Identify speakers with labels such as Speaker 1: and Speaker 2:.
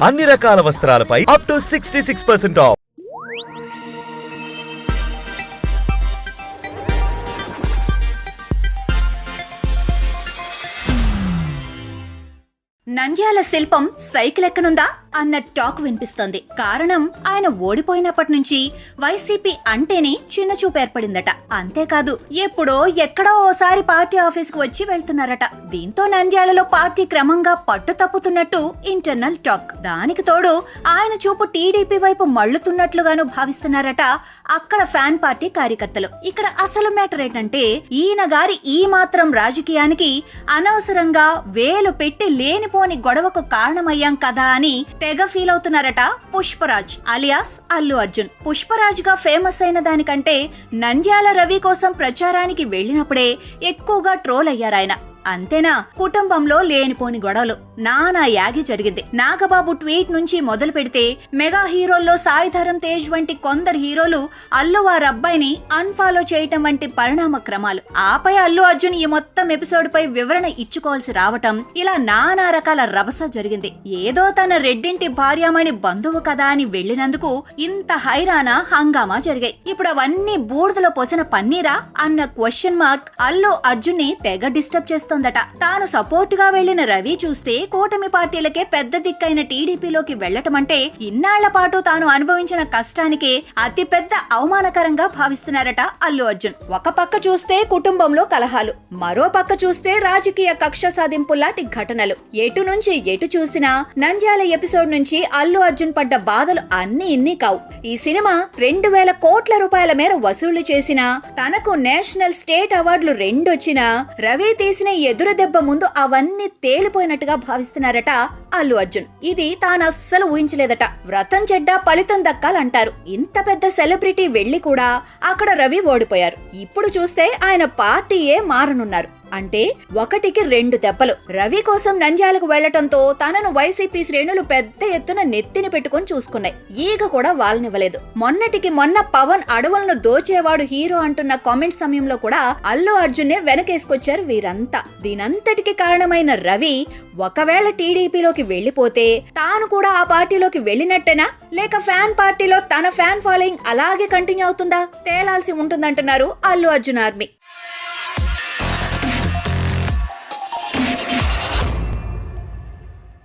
Speaker 1: అన్ని రకాల వస్త్రాలపై up to 66% of.
Speaker 2: Nandyal శిల్పం సైకిల్ ఎక్కనుందా అన్న టాక్ వినిపిస్తోంది. కారణం ఆయన ఓడిపోయినప్పటి నుంచి వైసీపీ అంటేనే చిన్న చూపు ఏర్పడిందట. అంతేకాదు ఎప్పుడో ఎక్కడో ఓసారి పార్టీ ఆఫీస్ కు వచ్చి వెళ్తున్నారట. దీంతో నంద్యాలలో పార్టీ క్రమంగా పట్టు తప్పుతున్నట్టు ఇంటర్నల్ టాక్. దానికి తోడు ఆయన చూపు టీడీపీ వైపు మళ్లుతున్నట్లుగాను భావిస్తున్నారట అక్కడ ఫ్యాన్ పార్టీ కార్యకర్తలు. ఇక్కడ అసలు మ్యాటర్ ఏంటంటే ఈయన గారి ఈ మాత్రం రాజకీయానికి అనవసరంగా వేలు పెట్టి లేనిపోని గొడవకు కారణమయ్యాం కదా అని తెగ ఫీల్ అవుతున్నారట పుష్పరాజ్ అలియాస్ అల్లు అర్జున్. పుష్పరాజ్ గా ఫేమస్ అయిన దానికంటే నంద్యాల రవి కోసం ప్రచారానికి వెళ్లినప్పుడే ఎక్కువగా ట్రోల్ అయ్యారాయన. అంతేనా, కుటుంబంలో లేనిపోని గొడవలు, నానా యాగి జరిగింది. నాగబాబు ట్వీట్ నుంచి మొదలు పెడితే మెగా హీరోల్లో సాయిధరం తేజ్ వంటి కొందరు హీరోలు అల్లు వారబ్బాయిని అన్ఫాలో చేయటం వంటి పరిణామ క్రమాలు. ఆపై అల్లు అర్జున్ ఈ మొత్తం ఎపిసోడ్ పై వివరణ ఇచ్చుకోవాల్సి రావటం, ఇలా నానా రకాల రభస జరిగింది. ఏదో తన రెడ్డింటి భార్యామణి బంధువు కదా అని వెళ్లినందుకు ఇంత హైరానా హంగామా జరిగాయి. ఇప్పుడు అవన్నీ బూడిదలో పోసిన పన్నీరా అన్న క్వశ్చన్ మార్క్ అల్లు అర్జున్ ని తెగ డిస్టర్బ్ చేస్తోందట. తాను సపోర్ట్ గా వెళ్లిన రవి చూస్తే కూటమి పార్టీలకే పెద్ద దిక్కైన టీడీపీలోకి వెళ్లటమంటే ఇన్నాళ్ల పాటు తాను అనుభవించిన కష్టానికే అతి పెద్ద అవమానకరంగా భావిస్తున్నారట అల్లు అర్జున్. ఒక పక్క చూస్తే కుటుంబంలో కలహాలు, మరో పక్క చూస్తే రాజకీయ కక్ష సాధింపులాంటి ఘటనలు. ఎటు నుంచి ఎటు చూసినా నంద్యాల ఎపిసోడ్ నుంచి అల్లు అర్జున్ పడ్డ బాధలు అన్ని ఇన్ని కావు. ఈ సినిమా 2,000 కోట్ల రూపాయల మేర వసూలు చేసినా, తనకు నేషనల్ స్టేట్ అవార్డులు 2 వచ్చినా, రవి తీసిన ఎదురు దెబ్బ ముందు అవన్నీ తేలిపోయినట్టుగా భావిస్తున్నారట అల్లు అర్జున్. ఇది తాను అస్సలు ఊహించలేదట. వ్రతం చెడ్డ ఫలితం దక్కాలంటారు. ఇంత పెద్ద సెలబ్రిటీ వెళ్లి కూడా అక్కడ రవి ఓడిపోయారు. ఇప్పుడు చూస్తే ఆయన పార్టీయే మారనున్నారు. అంటే 1కి 2 దెబ్బలు. రవి కోసం నంద్యాలకు వెళ్లటంతో తనను వైసీపీ శ్రేణులు పెద్ద ఎత్తున నెత్తిని పెట్టుకుని చూసుకున్నాయి. ఈగ కూడా వాళ్ళనివ్వలేదు. మొన్నటికి మొన్న పవన్ అడవులను దోచేవాడు హీరో అంటున్న కామెంట్ సమయంలో కూడా అల్లు అర్జున్ నే వెనకేసుకొచ్చారు వీరంతా. దీనంతటికి కారణమైన రవి ఒకవేళ టీడీపీలోకి వెళ్లిపోతే తాను కూడా ఆ పార్టీలోకి వెళ్లినట్టేనా, లేక ఫ్యాన్ పార్టీలో తన ఫ్యాన్ ఫాలోయింగ్ అలాగే కంటిన్యూ అవుతుందా తేలాల్సి ఉంటుందంటున్నారు అల్లు అర్జున్ ఆర్మీ.